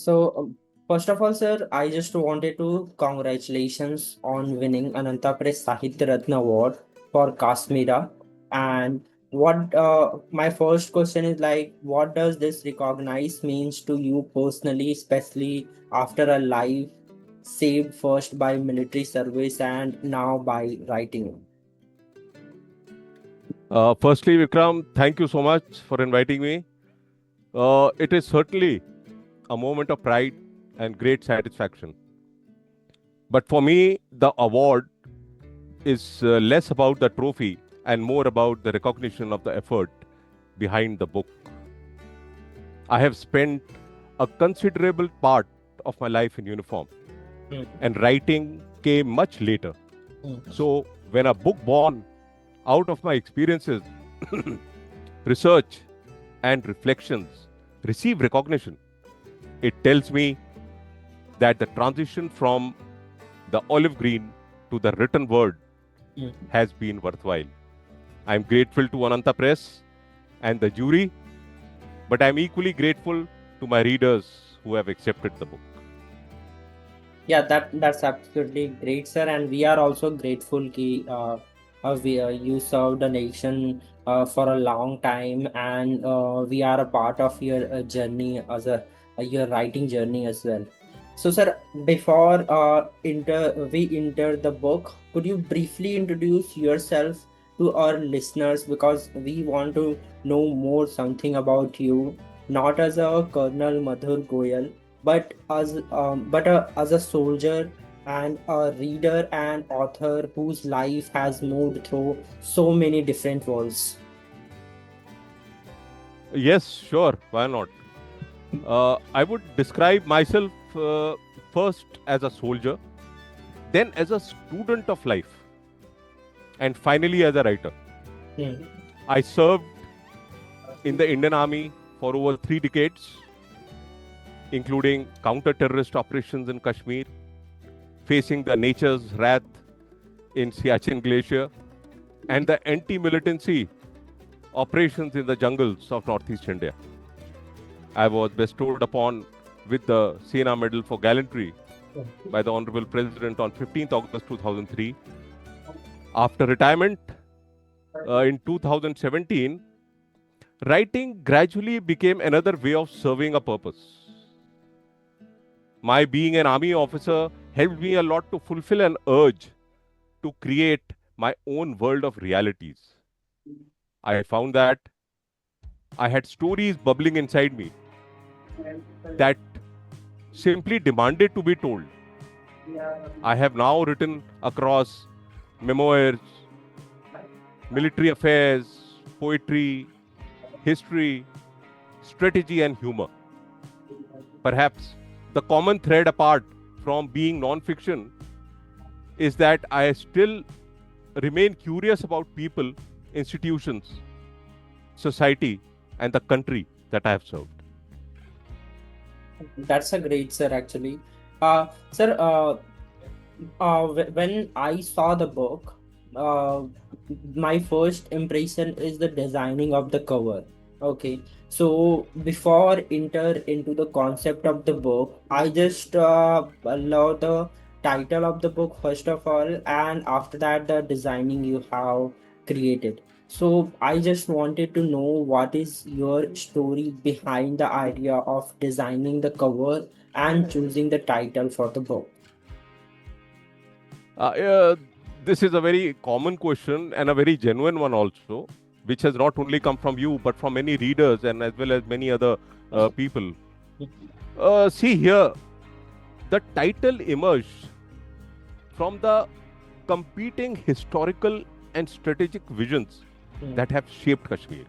So, first of all, sir, I just wanted to congratulations on winning Ananta Press Sahitya Ratna Award for Kashmira. And what my first question is like, what does this recognize means to you personally, especially after a life saved first by military service and now by writing? Firstly, Vikram, thank you so much for inviting me. It is certainly a moment of pride and great satisfaction. But for me, the award is less about the trophy and more about the recognition of the effort behind the book. I have spent a considerable part of my life in uniform, Mm, and writing came much later. mm, So, when a book born out of my experiences, research, and reflections receive recognition, it tells me that the transition from the olive green to the written word mm. has been worthwhile. I'm grateful to Ananta Press and the jury, but I'm equally grateful to my readers who have accepted the book. Yeah, that's absolutely great, sir, and we are also grateful ki you served the nation for a long time, and we are a part of your journey as a your writing journey as well. So, sir, before we enter the book, could you briefly introduce yourself to our listeners because we want to know more something about you, not as a Colonel Madhur Goyal but as a soldier and a reader and author whose life has moved through so many different worlds. Yes, sure, why not? I would describe myself first as a soldier, then as a student of life, and finally as a writer. Hmm. I served in the Indian Army for over 3 decades, including counter-terrorist operations in Kashmir, facing the nature's wrath in Siachen Glacier, and the anti-militancy operations in the jungles of Northeast India. I was bestowed upon with the Sena Medal for Gallantry by the Honorable President on 15th August 2003. After retirement in 2017, writing gradually became another way of serving a purpose. My being an army officer helped me a lot to fulfill an urge to create my own world of realities. I found that I had stories bubbling inside me that simply demanded to be told. I have now written across memoirs, military affairs, poetry, history, strategy, and humor. Perhaps the common thread apart from being non-fiction is that I still remain curious about people, institutions, society, and the country that I have served. That's a great, sir, actually. Sir, when I saw the book, uh, my first impression is the designing of the cover. Okay, so before enter into the concept of the book, I just love the title of the book first of all, and after that the designing you have created. So I just wanted to know what is your story behind the idea of designing the cover and choosing the title for the book. Uh, uh, this is a very common question and a very genuine one also, which has not only come from you but from many readers and as well as many other people. See here, the title emerged from the competing historical and strategic visions Hmm. that have shaped Kashmir.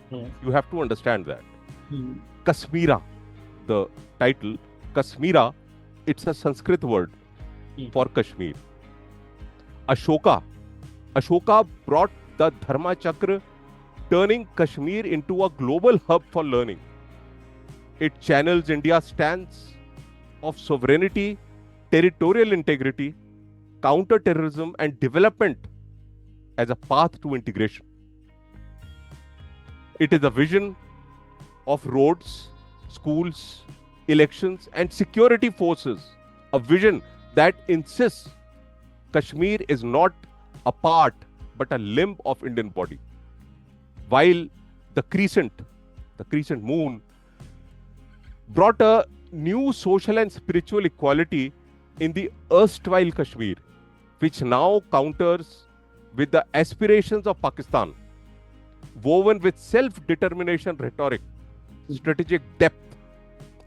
Hmm. You have to understand that. Hmm. Kashmira, the title, Kashmira, it's a Sanskrit word Hmm. for Kashmir. Ashoka, Ashoka brought the Dharma Chakra, turning Kashmir into a global hub for learning. It channels India's stance of sovereignty, territorial integrity, counter-terrorism, and development as a path to integration. It is a vision of roads, schools, elections, and security forces. A vision that insists Kashmir is not a part but a limb of Indian body. While the crescent moon, brought a new social and spiritual equality in the erstwhile Kashmir, which now counters with the aspirations of Pakistan, woven with self-determination rhetoric, strategic depth,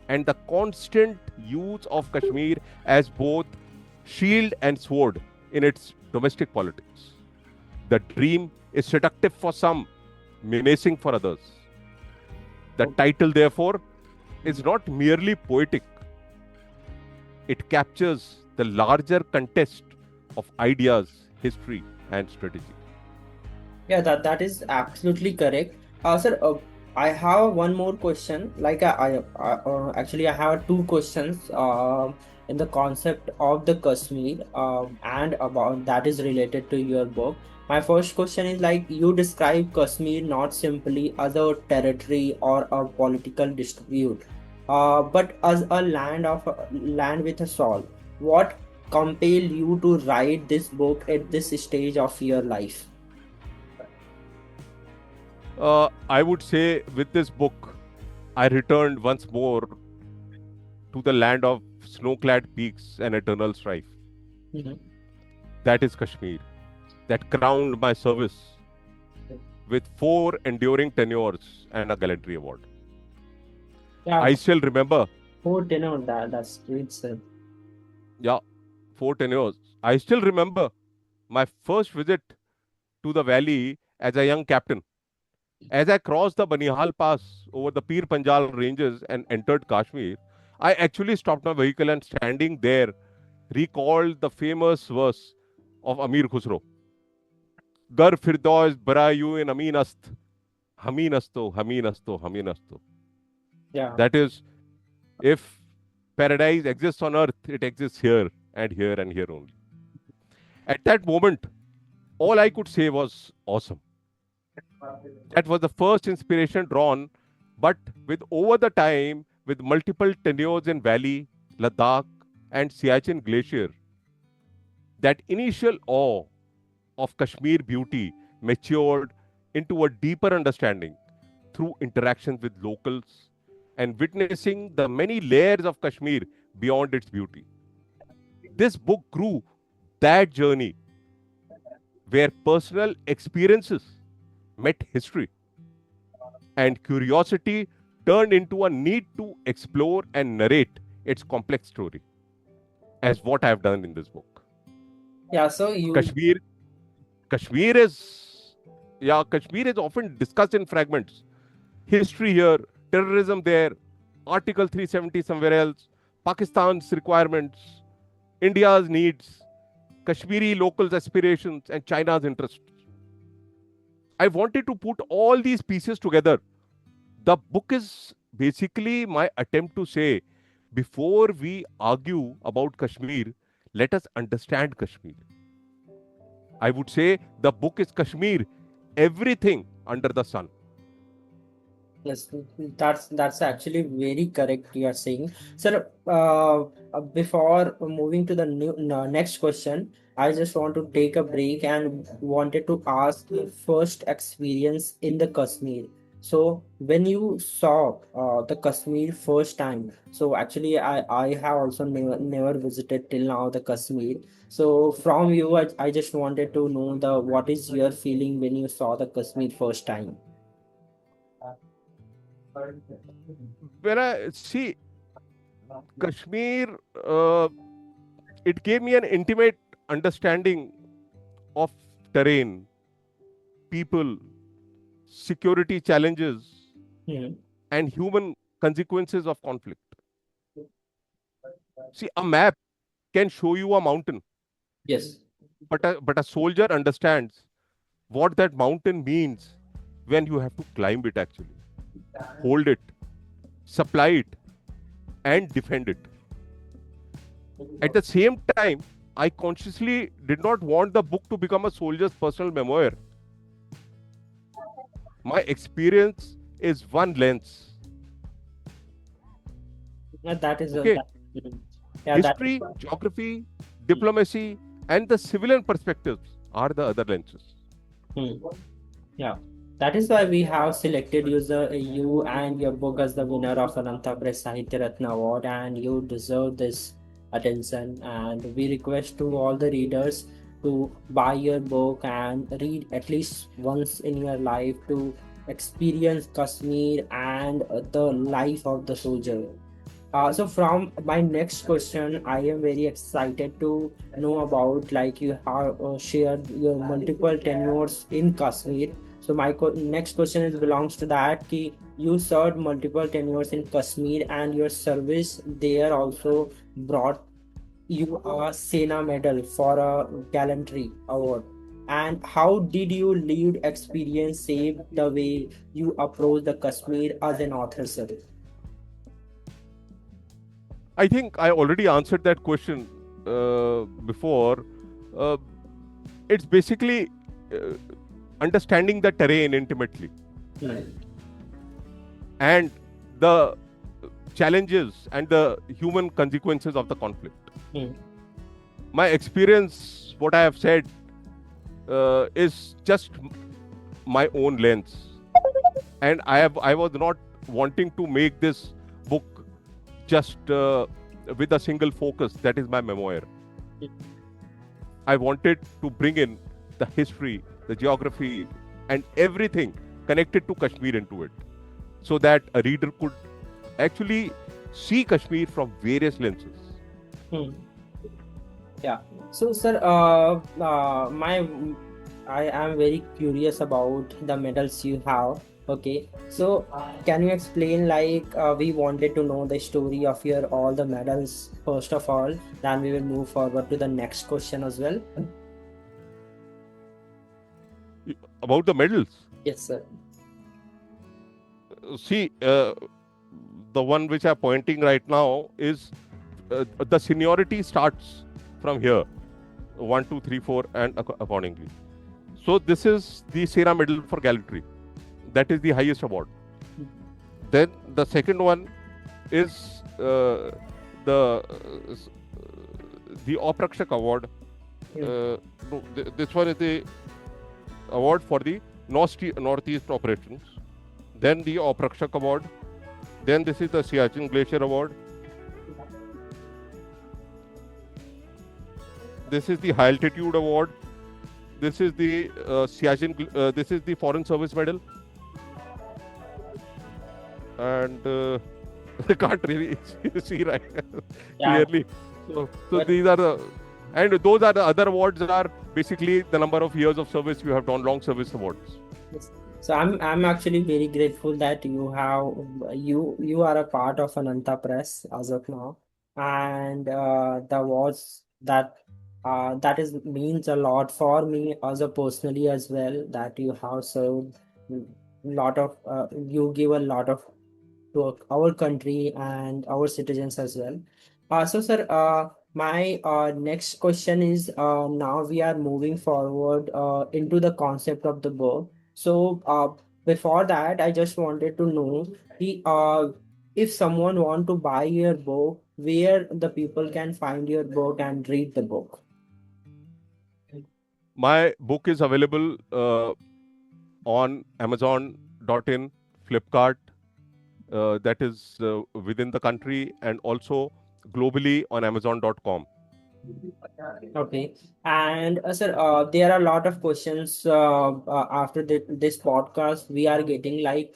and the constant use of Kashmir as both shield and sword in its domestic politics. The dream is seductive for some, menacing for others. The title, therefore, is not merely poetic, it captures the larger context of ideas, history, and strategy. Yeah, that is absolutely correct. Sir, I have one more question. Like actually I have two questions in the concept of the Kashmir and about that is related to your book. My first question is like you describe Kashmir not simply as a territory or a political dispute, but as a land with a soul. What compelled you to write this book at this stage of your life? I would say with this book, I returned once more to the land of snow-clad peaks and eternal strife. Mhm. That is Kashmir, that crowned my service with 4 enduring tenures and a gallantry award. Yeah, I still remember, that's great, sir. yeah, 4 tenures. I still remember my first visit to the valley as a young captain. As I crossed the Banihal Pass over the Pir Panjal ranges and entered Kashmir, I actually stopped my vehicle and standing there recalled the famous verse of Amir Khusro. Gar firdaus barayu in amin ast, hamin asto, hamin asto, hamin asto. Yeah. That is, if paradise exists on earth, it exists here and here and here only. At that moment, all I could say was awesome. That was the first inspiration drawn, but with over the time, with multiple tenures in Valley, Ladakh, and Siachen Glacier, that initial awe of Kashmir beauty matured into a deeper understanding through interactions with locals and witnessing the many layers of Kashmir beyond its beauty. This book grew that journey where personal experiences met history and curiosity turned into a need to explore and narrate its complex story, as what I have done in this book. Yeah, so you Kashmir, Kashmir is, yeah, Kashmir is often discussed in fragments. History here, terrorism there, Article 370 somewhere else, Pakistan's requirements, India's needs, Kashmiri locals' aspirations, and China's interests. I wanted to put all these pieces together. The book is basically my attempt to say before we argue about Kashmir, let us understand Kashmir. I would say the book is Kashmir, everything under the sun. yes, that's actually very correct. You are saying, sir. Before moving to the next question, I just want to take a break and wanted to ask your first experience in the Kashmir. So when you saw the Kashmir first time, so actually I have also never visited till now the Kashmir. So from you, I just wanted to know the what is your feeling when you saw the Kashmir first time. When I see Kashmir, it gave me an intimate understanding of terrain, people, security challenges, Hmm. and human consequences of conflict. See, a map can show you a mountain, Yes. but a soldier understands what that mountain means when you have to climb it actually, hold it, supply it, and defend it. At the same time, I consciously did not want the book to become a soldier's personal memoir. My experience is one lens. That is Okay, that. Mhm. Yeah, that is. history, geography, diplomacy, and the civilian perspectives are the other lenses. Hmm. Yeah, that is why we have selected you and your book as the winner of Ananta Press Sahitya Ratna Award, and you deserve this attention. And we request to all the readers to buy your book and read at least once in your life to experience Kashmir and the life of the soldier. So from my next question, I am very excited to know about like you have shared your multiple tenures in Kashmir. So my next question is belongs to that ki you served multiple tenures in Kashmir and your service there also brought you a Sena Medal for a gallantry award. And how did you lead experience shape the way you approach the Kashmir as an author, sir? I think I already answered that question before. Uh, it's basically uh, understanding the terrain intimately Hmm. and the challenges and the human consequences of the conflict. Hmm. My experience, what I have said, is just my own lens, and I was not wanting to make this book just with a single focus. That is my memoir. I wanted to bring in the history, the geography, and everything connected to Kashmir into it, so that a reader could actually see Kashmir from various lenses. Hmm. Yeah. So, sir, I am very curious about the medals you have. Okay. So, can you explain like we wanted to know the story of your all the medals first of all, then we will move forward to the next question as well. About the medals, Yes, sir. see, the one which I'm pointing right now is the seniority starts from here, one, two, three, four, and accordingly. So this is the Sera Medal for Gallantry. That is the highest award. Then the second one is the the Oprakshak Award. Hmm. No, this one is the award for the Northeast operations. Then the Oprakshak Award. Then this is the Siachen Glacier Award. This is the High Altitude Award. This is the Siachen. This is the Foreign Service Medal. And I can't really see right Yeah. clearly. So But these are the, and those are the other awards are basically the number of years of service you have done, long service awards. yes. So I'm actually very grateful that you are a part of Ananta Press as of now, and the awards that is means a lot for me as a personally as well that you have served lot of you give a lot of to our country and our citizens as well. So, sir, my next question is now we are moving forward into the concept of the book. So, before that, I just wanted to know if someone want to buy your book, where the people can find your book and read the book. My book is available on Amazon.in, Flipkart, that is within the country, and also globally on Amazon.com. Okay, and sir, there are a lot of questions after this podcast we are getting like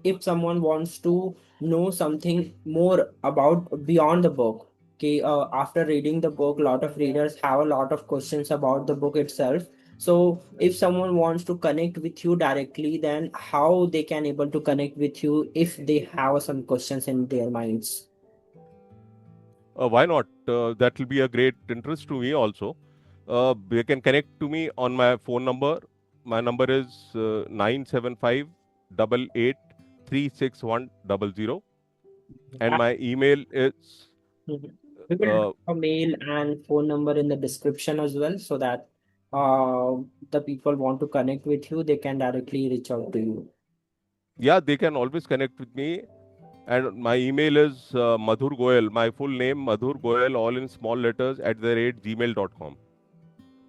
if someone wants to know something more about beyond the book. Okay, after reading the book, a lot of readers have a lot of questions about the book itself. So, if someone wants to connect with you directly, then how they can able to connect with you if they have some questions in their minds? Why not? That will be a great interest to me also. They can connect to me on my phone number. My number is 975 88 and my email is Mhm. We will uh, drop a mail and phone number in the description as well so that uh, the people want to connect with you, they can directly reach out to you. yeah, they can always connect with me And my email is Madhur Goyal. My full name, Madhur Goyal, all in small letters, @gmail.com.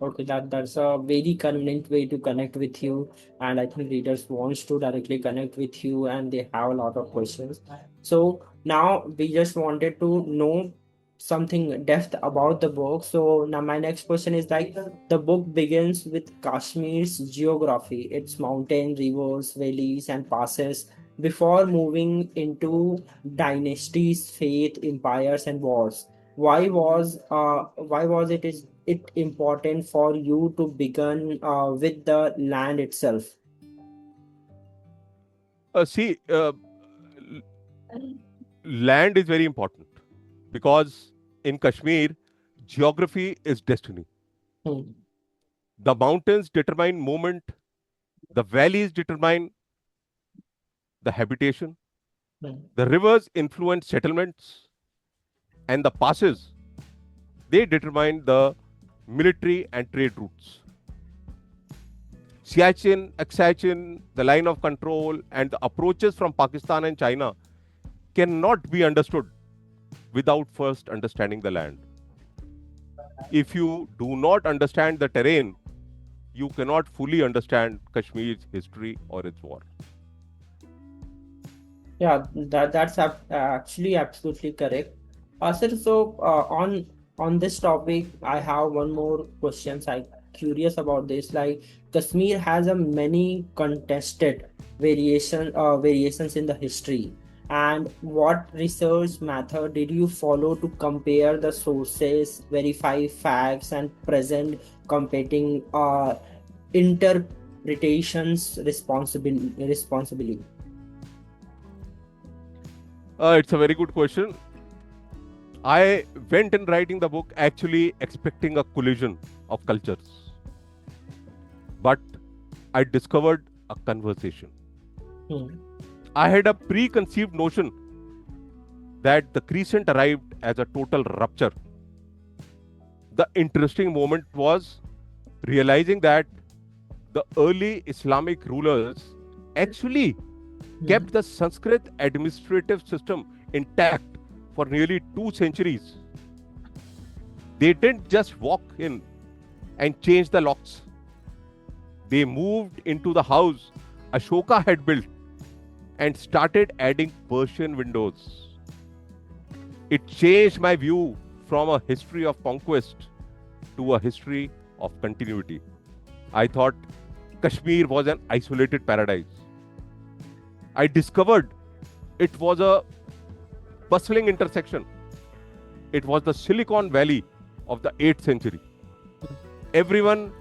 Okay, that's a very convenient way to connect with you, and I think readers wants to directly connect with you, and they have a lot of questions. So now we just wanted to know something depth about the book. So now my next question is like the book begins with Kashmir's geography, its mountain, rivers, valleys, and passes before moving into dynasties, faith, empires, and wars. Why was it important for you to begin with the land itself? See, land is very important because in Kashmir, geography is destiny. Hmm. The mountains determine movement, the valleys determine the habitation, Hmm. the rivers influence settlements, and the passes, they determine the military and trade routes. Siachen, Aksachin, the line of control, and the approaches from Pakistan and China cannot be understood without first understanding the land. If you do not understand the terrain, you cannot fully understand Kashmir's history or its war. Yeah, actually absolutely correct. Sir, so on this topic, I have one more questions. I curious about this. Like Kashmir has a many contested variations in the history. And what research method did you follow to compare the sources, verify facts, and present competing interpretations responsibly? It's a very good question. I went in writing the book actually expecting a collision of cultures, but I discovered a conversation. Hmm. I had a preconceived notion that the crescent arrived as a total rupture. The interesting moment was realizing that the early Islamic rulers actually Hmm. kept the Sanskrit administrative system intact for nearly 2 centuries. They didn't just walk in and change the locks, they moved into the house Ashoka had built and started adding Persian windows. It changed my view from a history of conquest to a history of continuity. I thought Kashmir was an isolated paradise. I discovered it was a bustling intersection. It was the Silicon Valley of the 8th century. Everyone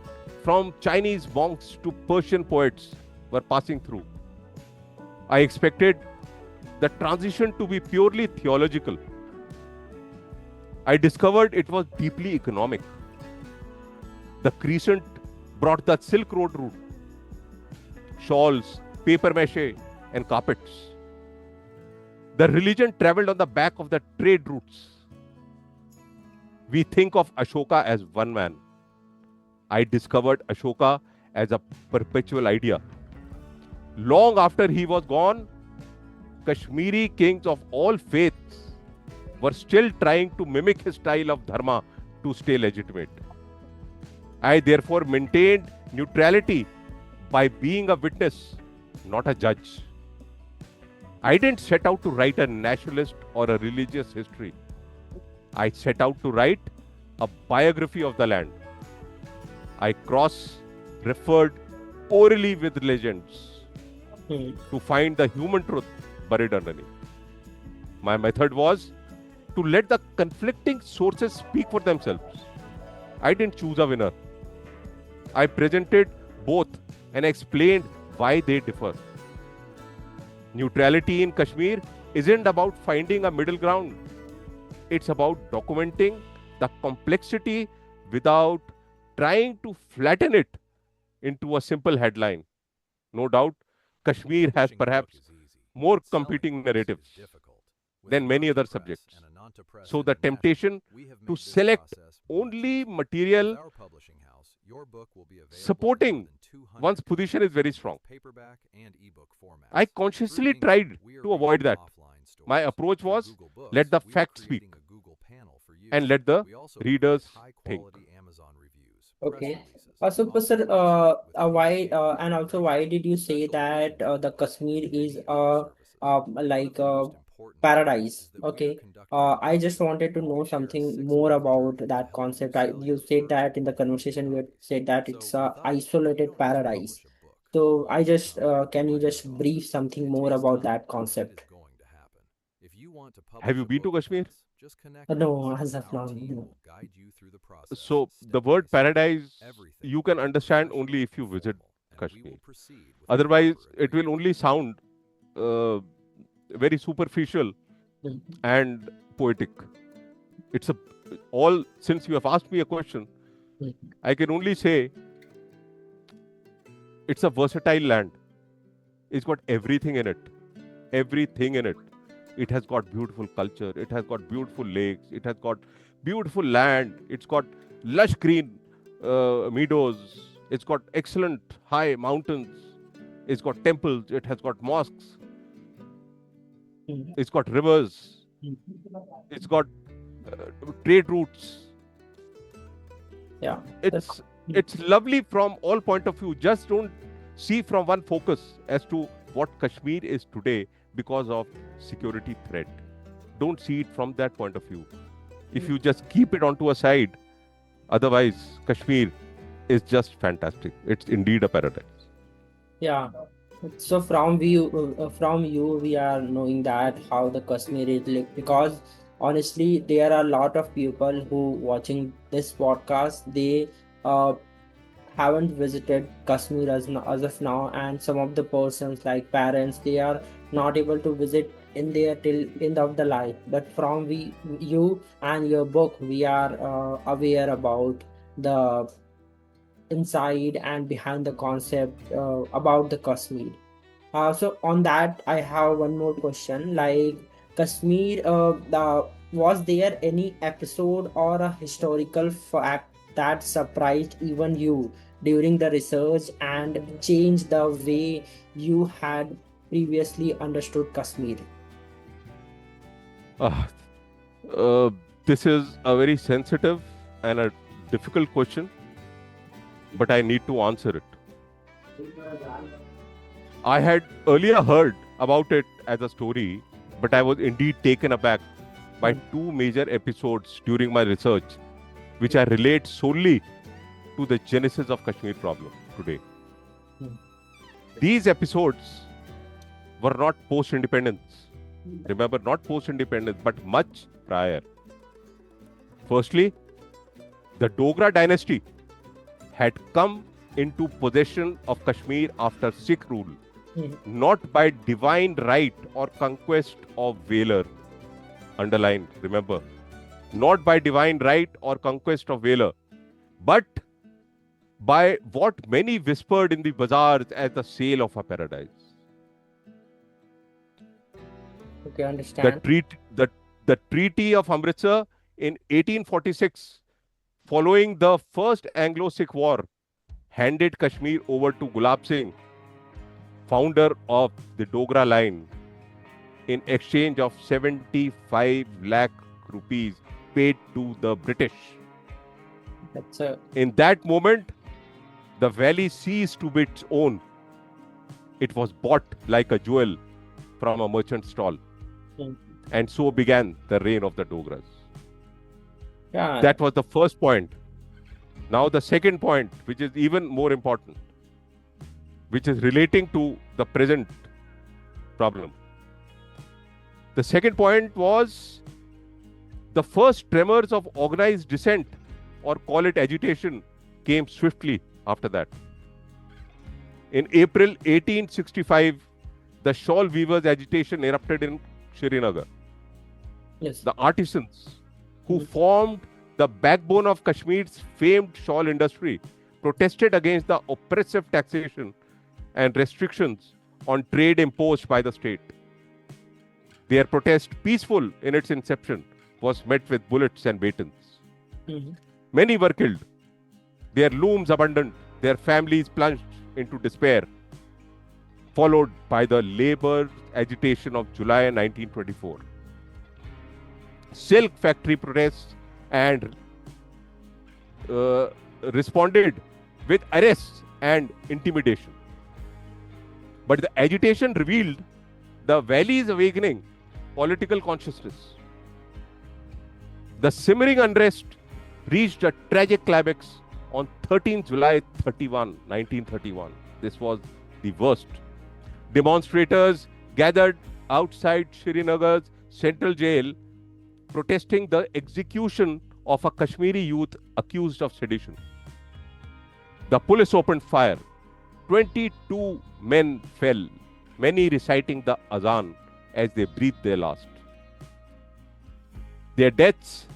from Chinese monks to Persian poets were passing through. I expected the transition to be purely theological. I discovered it was deeply economic. The crescent brought the Silk Road route, shawls, paper mache, and carpets. The religion traveled on the back of the trade routes. We think of Ashoka as one man. I discovered Ashoka as a perpetual idea. Long after he was gone, Kashmiri kings of all faiths were still trying to mimic his style of dharma to stay legitimate. I therefore maintained neutrality by being a witness, not a judge. I didn't set out to write a nationalist or a religious history. I set out to write a biography of the land. I cross referred orally with legends Hmm. to find the human truth buried underneath. My method was to let the conflicting sources speak for themselves. I didn't choose a winner. I presented both and explained why they differ. Neutrality in Kashmir isn't about finding a middle ground, it's about documenting the complexity without trying to flatten it into a simple headline. No doubt, Kashmir has Publishing a book perhaps is easy. more Selling competing books is narratives difficult. With than many other Ananta Press subjects. and Ananta Press So the International, temptation we have to made this select process much only easier. With material our publishing house, your book will be available in more supporting than 200 one's position is very both strong. paperback and ebook formats. I Through consciously Inkscape, tried we are to avoid reaching that. offline stores My approach In was Google Books, let the we are facts speak creating a Google panel for you. and let the We also readers provide think. high-quality Amazon reviews, press Okay. releases, So, sir, authentication with why timestamps and also and why did you say special that features the and Kashmir is many other services. One of like the most important paradise? is that we are Okay. conducting a I just pilot. wanted to know We share a something 6 more month about journey to that help you concept. sell You your said first that in the 1 million conversation, you had copies. said that So it's a with us, you isolated don't just paradise. publish a book. So I You just become a can you brand just author. brief something It more takes about time, that but it concept? is going to happen. If you want to Have publish you a been to book with Kashmir? us, just connect with No, us. as of Our now, team no. will guide you through the process. So the Step by word step. paradise Everything you will can be understand only professional if you and visit formal, and we Kashmir. will proceed with Otherwise, proper it will agreement. only sound uh, very superficial Mm, and poetic. It's a all since you have asked me a question, mm, I can only say it's a versatile land. It's got everything in it. Everything in it. It has got beautiful culture. It has got beautiful lakes. It has got beautiful land. It's got lush green meadows. It's got excellent high mountains. It's got temples. It has got mosques. mm, It's got rivers. mm. It's got trade routes. Yeah. It's it's lovely from all point of view. Just don't see from one focus as to what Kashmir is today because of security threat. Don't see it from that point of view. If you just keep it onto a side, otherwise Kashmir is just fantastic. It's indeed a paradise. Yeah. So from you, we are knowing that how the Kashmir is like, because honestly, there are a lot of people who watching this podcast. They uh haven't visited Kashmir as of now, and some of the persons like parents, they are not able to visit in there till end of the life. But from you and your book, we are aware about the inside and behind the concept about the Kashmir. So on that, I have one more question. Like Kashmir, was there any episode or a historical fact that surprised even you during the research and changed the way you had previously understood Kashmir? Uh, uh, this is a very sensitive and a difficult question, but I need to answer it. I had earlier heard about it as a story, but I was indeed taken aback by two major episodes during my research, which I relate solely to the genesis of Kashmir problem today. Hmm. These episodes were not post-independence. Remember, not post-independence, but much prior. Firstly, the Dogra dynasty had come into possession of Kashmir after Sikh rule, not by divine right or conquest of Valor. Underline, remember, not by divine right or conquest of Valor, but by what many whispered in the bazaars as the sale of a paradise. Okay, The, understand. the Treaty of Amritsar in 1846, following the First Anglo-Sikh War, handed Kashmir over to Gulab Singh, founder of the Dogra line, in exchange of 75 lakh rupees paid to the British. That's a In that moment, the valley ceased to be its own. It was bought like a jewel from a merchant stall. Hmm. And so began the reign of the Dogras. yeah. That was the first point. Now the second point, which is even more important, which is relating to the present problem. The second point was the first tremors of organized dissent, or call it agitation, came swiftly after that. In April 1865, the shawl weavers' agitation erupted in Srinagar. Yes. The artisans who formed the backbone of Kashmir's famed shawl industry protested against the oppressive taxation and restrictions on trade imposed by the state. Their protest, peaceful in its inception, was met with bullets and batons. Mhm. Many were killed, their looms abandoned, their families plunged into despair. followed by the labor agitation of July 1924, silk factory protests, and uh, responded with arrests and intimidation. But the agitation revealed the valley's awakening political consciousness. The simmering unrest reached a tragic climax on 13 July 1931. This was the worst. Demonstrators gathered outside Srinagar's central jail protesting the execution of a Kashmiri youth accused of sedition. The police opened fire. 22 men fell, many reciting the Azan as they breathed their last. Their deaths,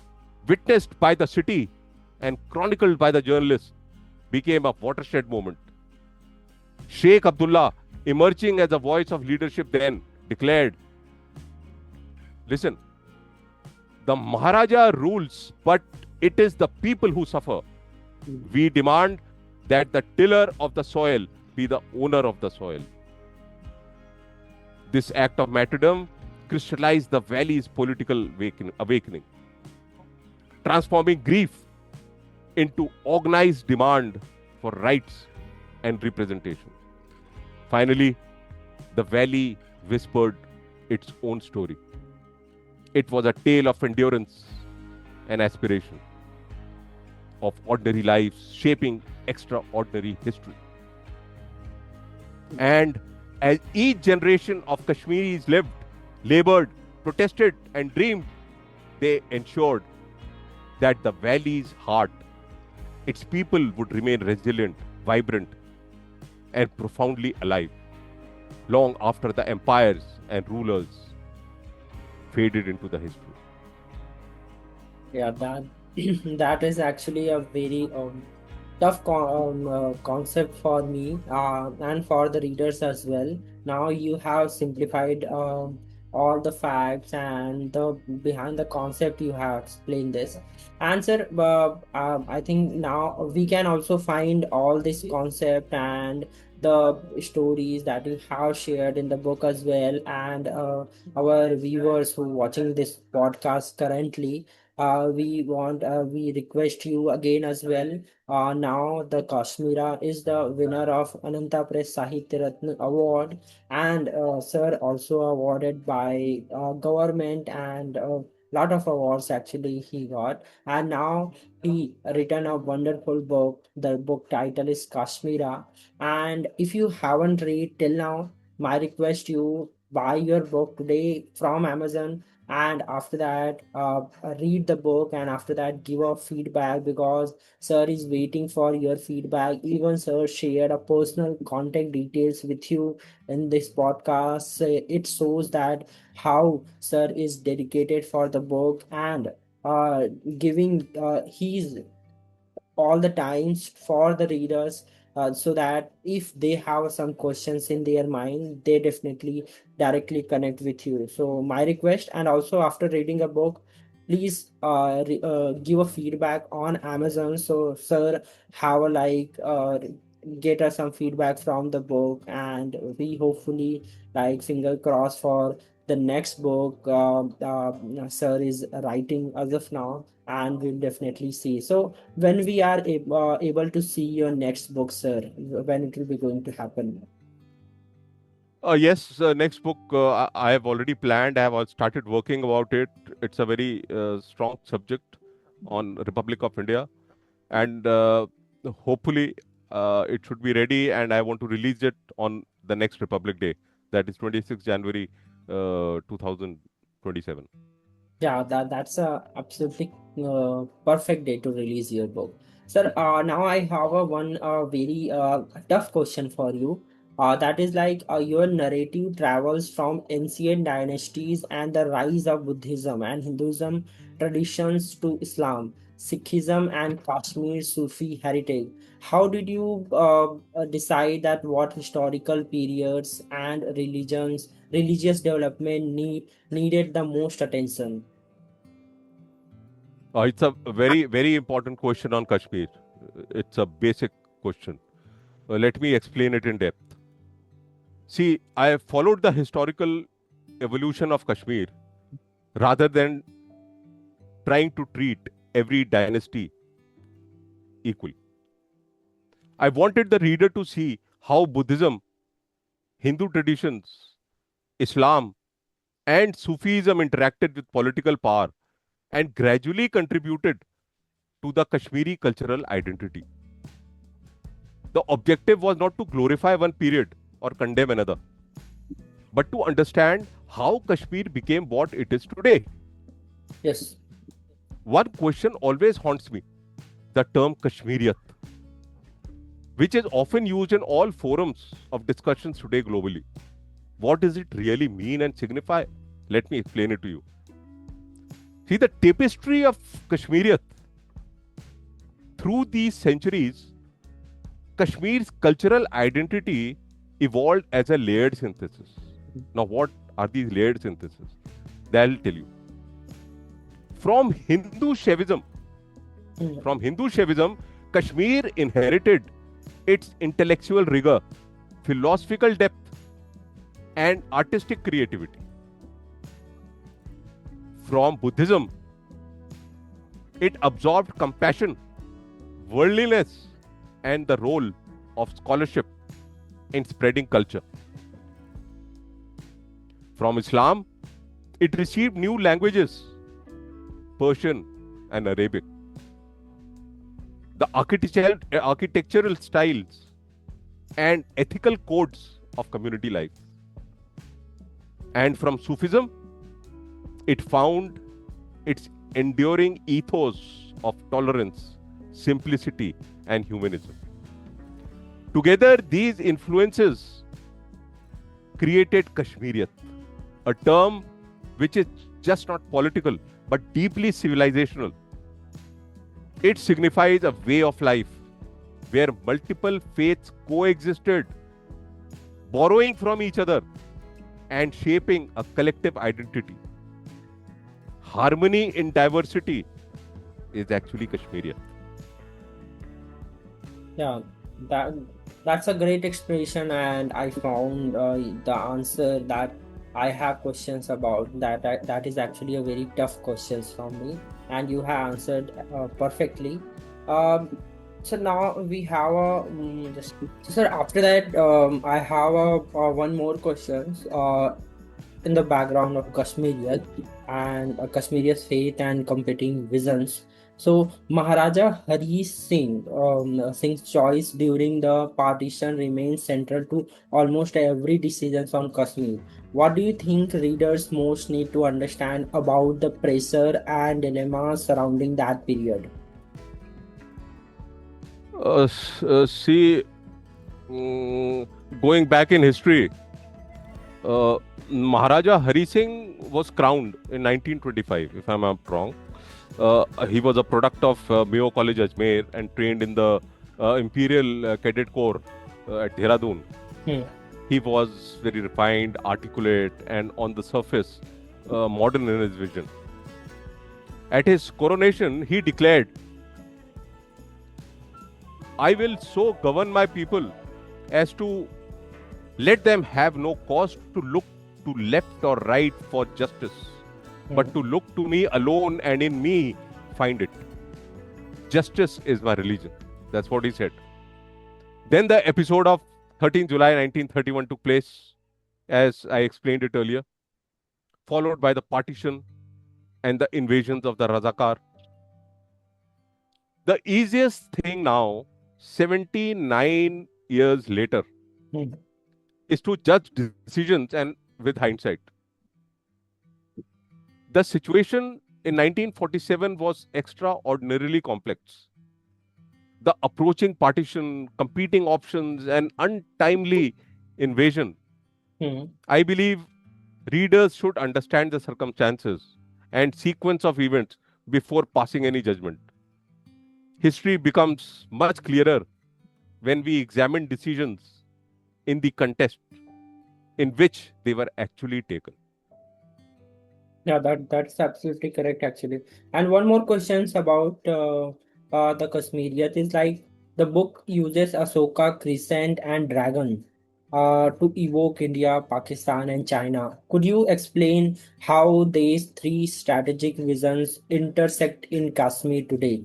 witnessed by the city and chronicled by the journalists, became a watershed moment. Sheikh Abdullah, emerging as a voice of leadership then, declared, listen, the Maharaja rules, but it is the people who suffer. We demand that the tiller of the soil be the owner of the soil. This act of martyrdom crystallized the valley's political awakening, transforming grief into organized demand for rights and representation. Finally, the valley whispered its own story. It was a tale of endurance and aspiration, of ordinary lives shaping extraordinary history. And as each generation of Kashmiris lived, labored, protested, and dreamed, they ensured that the valley's heart, its people would remain resilient, vibrant, and profoundly alive long after the empires and rulers faded into the history. Yeah, that that is actually a very tough concept for me and for the readers as well. Now you have simplified all the facts and the behind the concept you have explained this. Answer, I think now we can also find all this concept and the stories that you have shared in the book as well, and our viewers who watching this podcast currently, we request you again as well. Now the Kashmira is the winner of Ananta Press Sahitya Ratna Award, and sir also awarded by government, and a lot of awards actually he got. And now he written a wonderful book. The book title is Kashmira, and if you haven't read till now, my request you buy your book today from Amazon, and after that read the book, and after that give a feedback, because sir is waiting for your feedback. Even sir shared a personal contact details with you in this podcast. It shows that how sir is dedicated for the book, and uh, giving his all the times for the readers, so that if they have some questions in their mind, they definitely directly connect with you. So my request, and also after reading a book, please give a feedback on Amazon, so sir have a get us some feedback from the book, and we hopefully finger crossed for the next book sir is writing as of now, and we'll definitely see. So when we are able to see your next book, sir, when it will be going to happen? Yes, next book I have already planned. I have started working about it. It's a very strong subject on Republic of India, and hopefully it should be ready. And I want to release it on the next Republic Day, that is 26th January 2027. Yeah, that's a absolutely perfect day to release your book, sir. Now I have a one very tough question for you. That is your narrative travels from ancient dynasties and the rise of Buddhism and Hinduism traditions to Islam, Sikhism, and Kashmir Sufi heritage. How did you decide that what historical periods and religious development needed the most attention? It's a very, very important question on Kashmir. It's a basic question. Let me explain it in depth. See, I followed the historical evolution of Kashmir rather than trying to treat every dynasty equally. I wanted the reader to see how Buddhism, Hindu traditions, Islam, and Sufism interacted with political power and gradually contributed to the Kashmiri cultural identity. The objective was not to glorify one period or condemn another, but to understand how Kashmir became what it is today. Yes. One question always haunts me: the term Kashmiriyat, which is often used in all forums of discussions today globally. What does it really mean and signify? Let me explain it to you. See, the tapestry of Kashmiriyat, through these centuries, Kashmir's cultural identity evolved as a layered synthesis. Now, what are these layered syntheses? I'll tell you. From Hindu Shaivism, Kashmir inherited its intellectual rigor, philosophical depth, and artistic creativity. From Buddhism, it absorbed compassion, worldliness, and the role of scholarship in spreading culture. From Islam, it received new languages, Persian and Arabic. The architectural styles and ethical codes of community life. And from Sufism, it found its enduring ethos of tolerance, simplicity, and humanism. Together, these influences created Kashmiriyat, a term which is just not political but deeply civilizational. It signifies a way of life where multiple faiths coexisted, borrowing from each other and shaping a collective identity. Harmony in diversity is actually Kashmiriyat. Yeah, that's a great explanation, and I found the answer that I have questions about. That is actually a very tough questions from me, and you have answered perfectly. Um, so now we have a so sir. After that, I have one more questions. In the background of Kashmiriyat and Kashmiriyat faith and competing visions. So Maharaja Hari Singh's choice during the partition remains central to almost every decision on Kashmir. What do you think readers most need to understand about the pressure and dilemmas surrounding that period? See, going back in history, Maharaja Hari Singh was crowned in 1925, if I'm not wrong. He was a product of Mayo College Ajmer and trained in the Imperial Cadet Corps at Dehradun. He was very refined, articulate, and on the surface, modern in his vision. At his coronation, he declared, "I will so govern my people as to let them have no cause to look to left or right for justice, but to look to me alone and in me find it. Justice is my religion." That's what he said. Then the episode of 13 July 1931 took place, as I explained it earlier, followed by the partition and the invasions of the Razakar. The easiest thing now, 79 years later, is to judge decisions and with hindsight. The situation in 1947 was extraordinarily complex. The approaching partition, competing options, and untimely invasion. I believe readers should understand the circumstances and sequence of events before passing any judgment. History becomes much clearer when we examine decisions in the context in which they were actually taken. Yeah, that's absolutely correct actually. And one more questions about the Kashmiriyat is like the book uses Ashoka, crescent, and dragon. to evoke India, Pakistan, and China. Could you explain how these three strategic visions intersect in Kashmir today?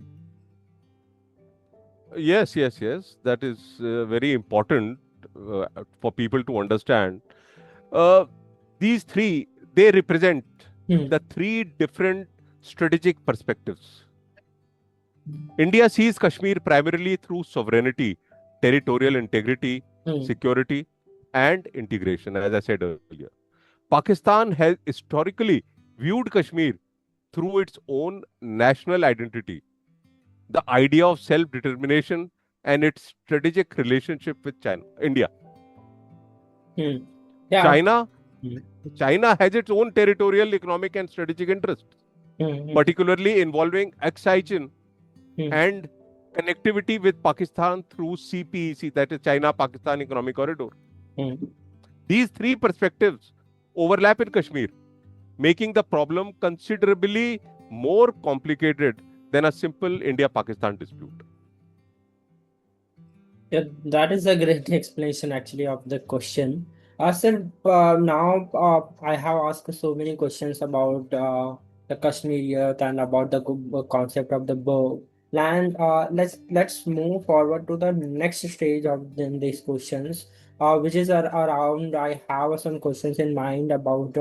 Yes, yes, yes. That is very important for people to understand. Uh, these three, they represent Hmm. the three different strategic perspectives. India sees Kashmir primarily through sovereignty, territorial integrity, Hmm. security, and integration, as I said earlier. Pakistan has historically viewed Kashmir through its own national identity, the idea of self determination, and its strategic relationship with China, India. Hmm. Yeah. China, Hmm. China has its own territorial, economic, and strategic interests, Hmm. Hmm. particularly involving excision Hmm. and connectivity with Pakistan through CPEC, that is China Pakistan Economic Corridor. Hmm. These three perspectives overlap in Kashmir, making the problem considerably more complicated than a simple India Pakistan dispute. Yeah, that is a great explanation actually of the question. Sir, now I have asked so many questions about the Kashmir and about the concept of the bow. Land. Let's move forward to the next stage of these questions, which is around. I have some questions in mind about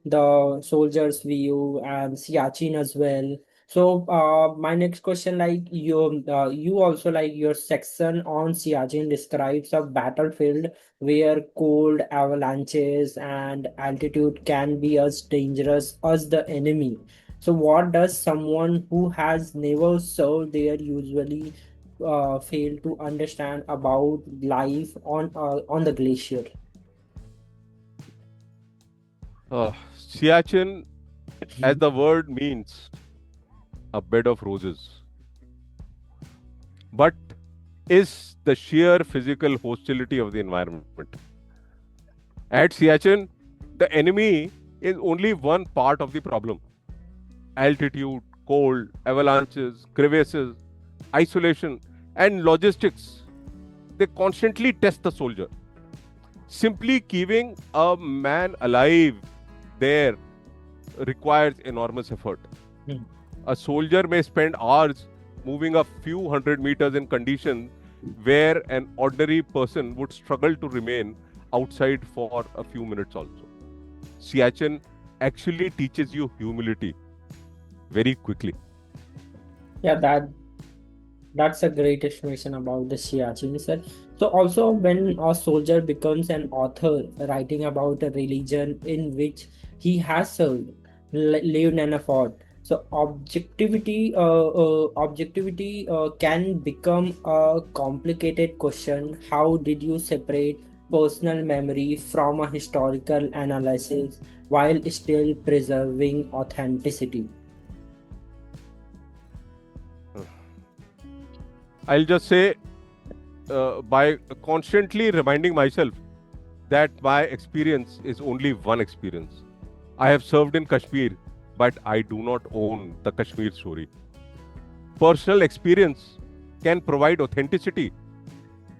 the soldiers' view and Siachen as well. So, my next question, like you also like your section on Siachen describes a battlefield where cold avalanches and altitude can be as dangerous as the enemy. So, what does someone who has never served there usually fail to understand about life on the glacier? Siachen, as the word means, a bed of roses, but is the sheer physical hostility of the environment. At Siachen, the enemy is only one part of the problem. Altitude, cold, avalanches, crevasses, isolation, and logistics, they constantly test the soldier. Simply keeping a man alive there requires enormous effort. Hmm. A soldier may spend hours moving a few hundred meters in conditions where an ordinary person would struggle to remain outside for a few minutes also. Siachen actually teaches you humility very quickly. Yeah, that's a great explanation about the Siachen, sir. So also when a soldier becomes an author writing about a religion in which he has served, lived and fought. So objectivity can become a complicated question. How did you separate personal memory from a historical analysis while still preserving authenticity? I'll just say by constantly reminding myself that my experience is only one experience. I have served in Kashmir, but I do not own the Kashmir story. Personal experience can provide authenticity,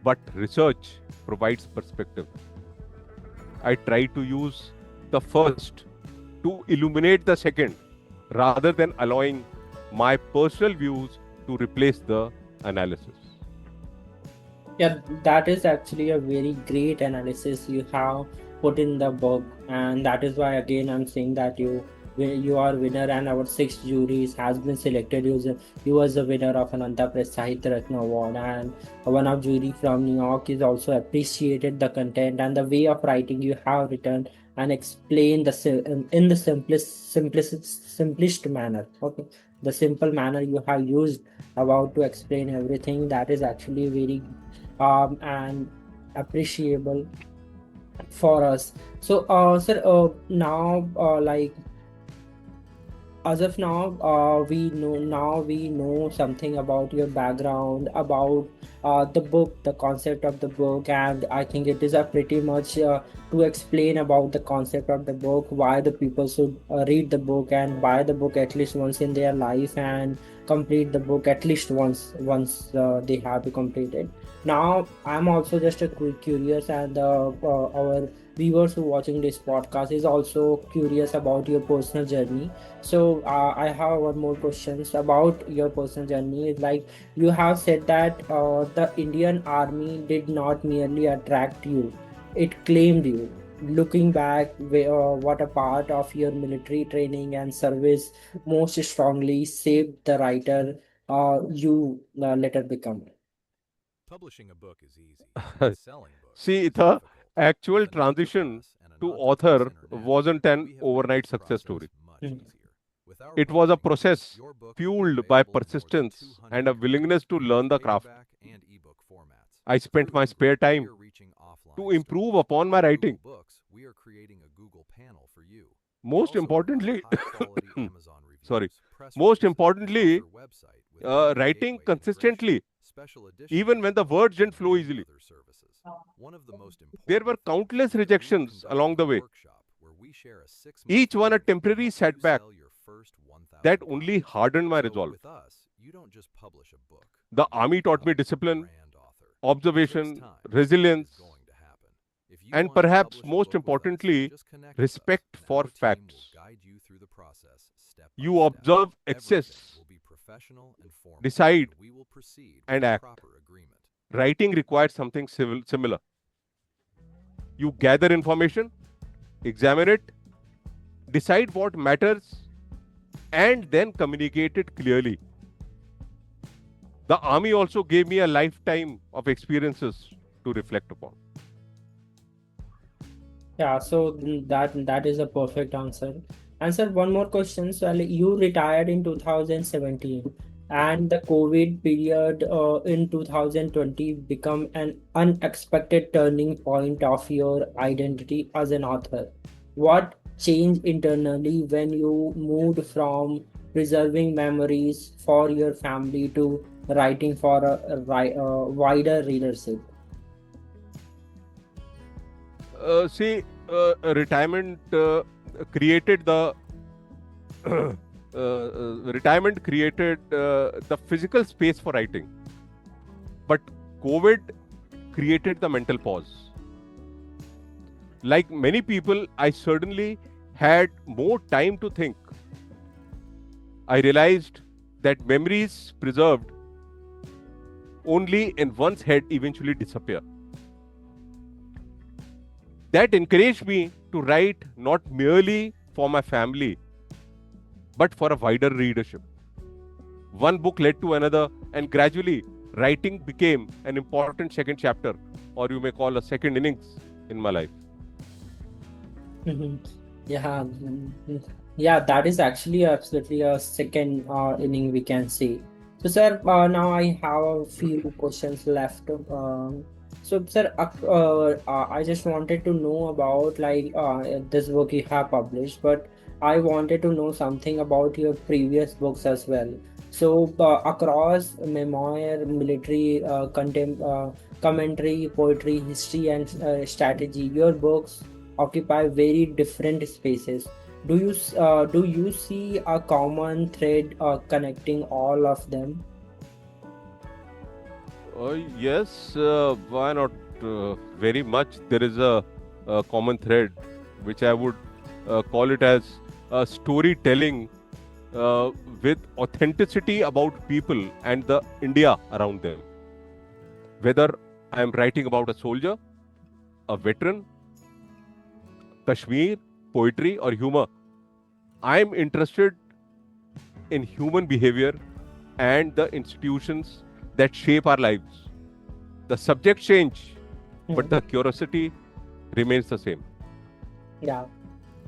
but research provides perspective. I try to use the first to illuminate the second rather than allowing my personal views to replace the analysis. Yeah, that is actually a very great analysis you have put in the book, and that is why again I'm saying that you are winner, and our sixth juries has been selected. You was the winner of Ananta Press Sahitya Ratna Award, and one of jury from New York is also appreciated the content and the way of writing you have written and explain in the simplest manner. Okay, the simple manner you have used about to explain everything, that is actually very and appreciable for us. So, sir, now, as of now, we know something about your background, about the book, the concept of the book, and I think it is a pretty much to explain about the concept of the book, why the people should read the book and buy the book at least once in their life and complete the book at least once they have to complete it. Now I'm also just a curious, and our viewers who watching this podcast is also curious about your personal journey. So I have one more questions about your personal journey. Like, you have said that the Indian Army did not merely attract you, it claimed you. Looking back, what a part of your military training and service most strongly shaped the writer you later become. Publishing a book is easy, but selling books See, is the difficult. actual With a name to transition us and a to nod to author Voice International, wasn't an we have made overnight this success process story. much Mhm. easier. With our It was a publishing, process your book will be fueled by available in more than persistence 200 and a willingness to in learn both the craft. paperback and ebook formats. I spent Through my spare Ingram, we time are reaching offline to improve stores. upon my On Google writing. Books, we are creating a Google panel for you. We Most also provide importantly, high-quality Amazon sorry, reviews, press most releases, an importantly, author website with media writing gateway consistently, integration, special edition even when the coupons, words didn't and flow many easily. other services. One of the most There important were things countless is that we have rejections along conducted the a way, workshop where we share a 6-month each one a journey to temporary help you setback sell your first 1,000 that only copies. hardened my So resolve. with us, you don't just publish a book. The You army taught me become a discipline, brand author. It takes observation, time, but it is resilience, going to happen. If you and want to perhaps publish a most book with us, importantly, just connect with us, respect and for our team will facts. guide you through the process step by You step. observe Everything excess, will be professional and formal, decide, and we will proceed and with a act. proper agreement. Writing requires something similar. You gather information, examine it, decide what matters, and then communicate it clearly. The army also gave me a lifetime of experiences to reflect upon. Yeah, so that is a perfect answer. Answer one more question. So you retired in 2017, and the COVID period in 2020 become an unexpected turning point of your identity as an author. What changed internally when you moved from preserving memories for your family to writing for a wider readership? See, retirement created the retirement created the physical space for writing, but COVID created the mental pause. Like many people, I certainly had more time to think. I realized that memories preserved only in one's head eventually disappear. That encouraged me to write not merely for my family, but for a wider readership. One book led to another, and gradually, writing became an important second chapter, or you may call a second innings in my life. Mhm. Yeah, yeah, that is actually absolutely a second inning we can say. So, sir, now I have a few questions left. So, sir, I just wanted to know about like this book you have published, but I wanted to know something about your previous books as well. So, across memoir, military, commentary, poetry, history, and strategy, your books occupy very different spaces. Do you see a common thread connecting all of them? Yes, why not? Very much. There is a common thread, which I would call it as storytelling uh, with authenticity about people and the India around them. Whether I am writing about a soldier, a veteran, Kashmir, poetry, or humor, I am interested in human behavior and the institutions that shape our lives. The subject change, but Mhm. the curiosity remains the same. Yeah,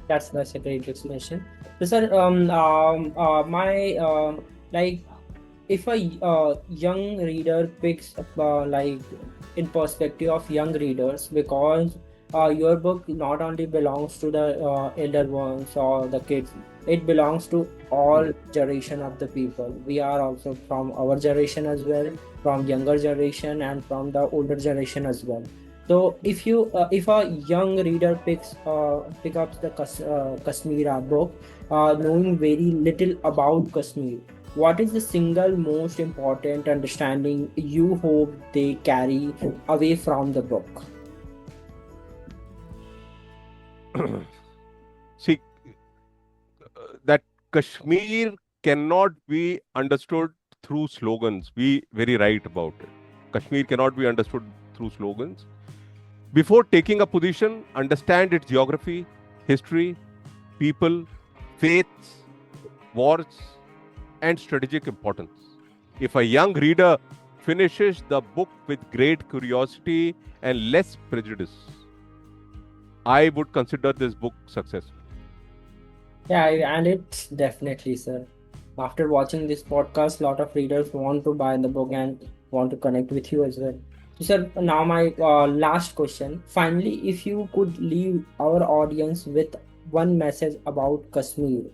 that's a great explanation. So, sir, my like if a young reader picks up in perspective of young readers, because your book not only belongs to the elder ones or the kids, it belongs to all Mhm. generation of the people. We are also from our generation as well, from younger generation and from the older generation as well. So if a young reader pick up the Kashmir book, knowing very little about Kashmir, what is the single most important understanding you hope they carry away from the book? See, that Kashmir cannot be understood through slogans. Be very right about it. Kashmir cannot be understood through slogans. Before taking a position, understand its geography, history, people, faiths, wars, and strategic importance. If a young reader finishes the book with great curiosity and less prejudice, I would consider this book successful. Yeah, and it's definitely, sir. After watching this podcast, a lot of readers want to buy the book and want to connect with you as well. So, sir, now my last question. Finally, if you could leave our audience with one message about Kashmir,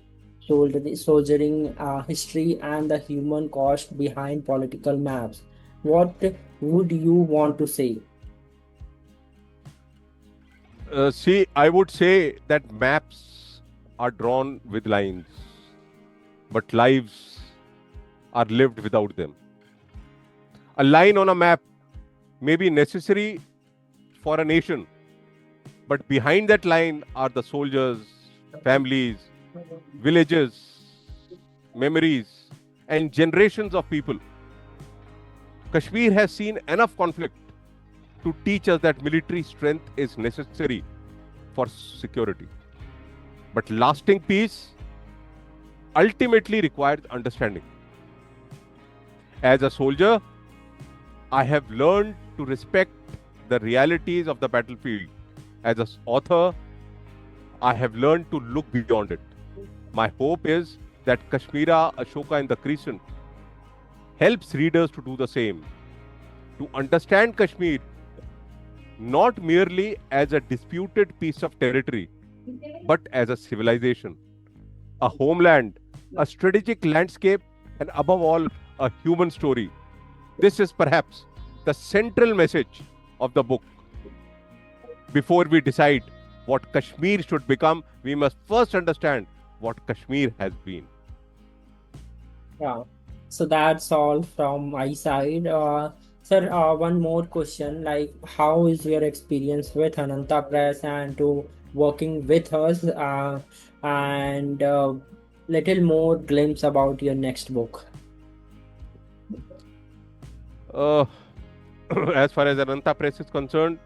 soldiering, history, and the human cost behind political maps, what would you want to say? See, I would say that maps are drawn with lines, but lives are lived without them. A line on a map may be necessary for a nation, but behind that line are the soldiers, families, villages, memories, and generations of people. Kashmir has seen enough conflict to teach us that military strength is necessary for security. But lasting peace ultimately requires understanding. As a soldier, I have learned to respect the realities of the battlefield. As an author, I have learned to look beyond it. My hope is that Kashmira, Ashoka, and the Crescent helps readers to do the same, to understand Kashmir not merely as a disputed piece of territory, but as a civilization, a homeland, a strategic landscape, and above all, a human story. This is perhaps the central message of the book. Before we decide what Kashmir should become, we must first understand what Kashmir has been. Yeah, so that's all from my side. Sir, one more question, like how is your experience with Ananta Press and to working with us, and little more glimpse about your next book. Uh, as far as Ananta Press is concerned,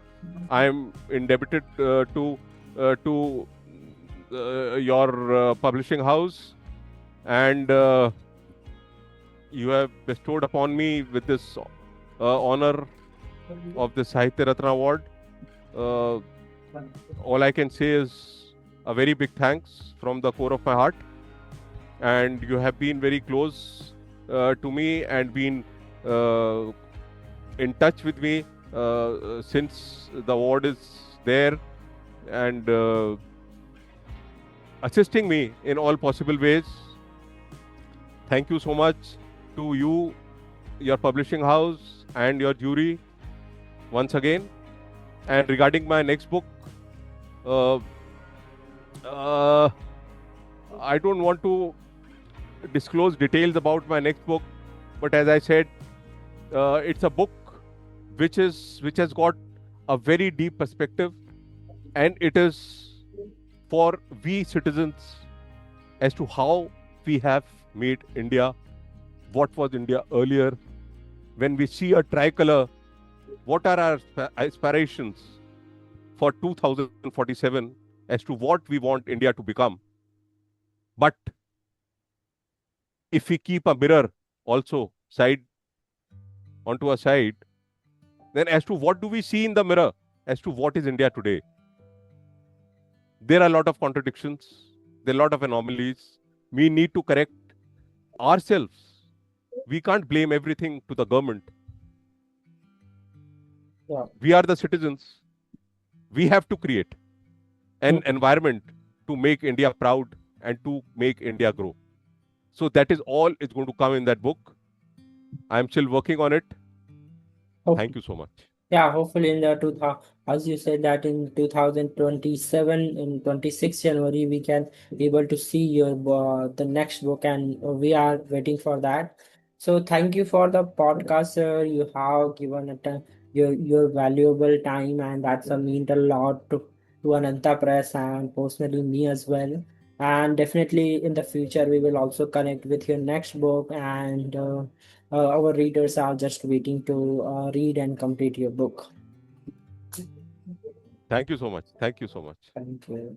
I am indebted to your publishing house, and you have bestowed upon me with this honor of the Sahitya Ratna Award. Uh, all I can say is a very big thanks from the core of my heart, and you have been very close to me and been uh, in touch with me since the award is there, and assisting me in all possible ways. Thank you so much to you, your publishing house, and your jury once again. And regarding my next book, uh, uh, I don't want to disclose details about my next book, but as I said, it's a book which has got a very deep perspective, and it is for we citizens as to how we have made India, what was India earlier. When we see a tricolor, what are our aspirations for 2047 as to what we want India to become. But if we keep a mirror also side onto a side, then as to what do we see in the mirror as to what is India today? There are a lot of contradictions, there are a lot of anomalies. We need to correct ourselves. We can't blame everything to the government. Yeah. We are the citizens. We have to create an environment to make India proud and to make India grow. So that is all is going to come in that book. I'm still working on it. Okay. Thank you so much. Yeah, hopefully in the 2000, as you said that in 2027, in 26 January, we can able to see your the next book, and we are waiting for that. So thank you for the podcast, sir. You have given it your valuable time, and that's a meant a lot to Ananta Press and personally me as well. And definitely in the future, we will also connect with your next book, and our readers are just waiting to read and complete your book. Thank you so much. Thank you so much. Thank you.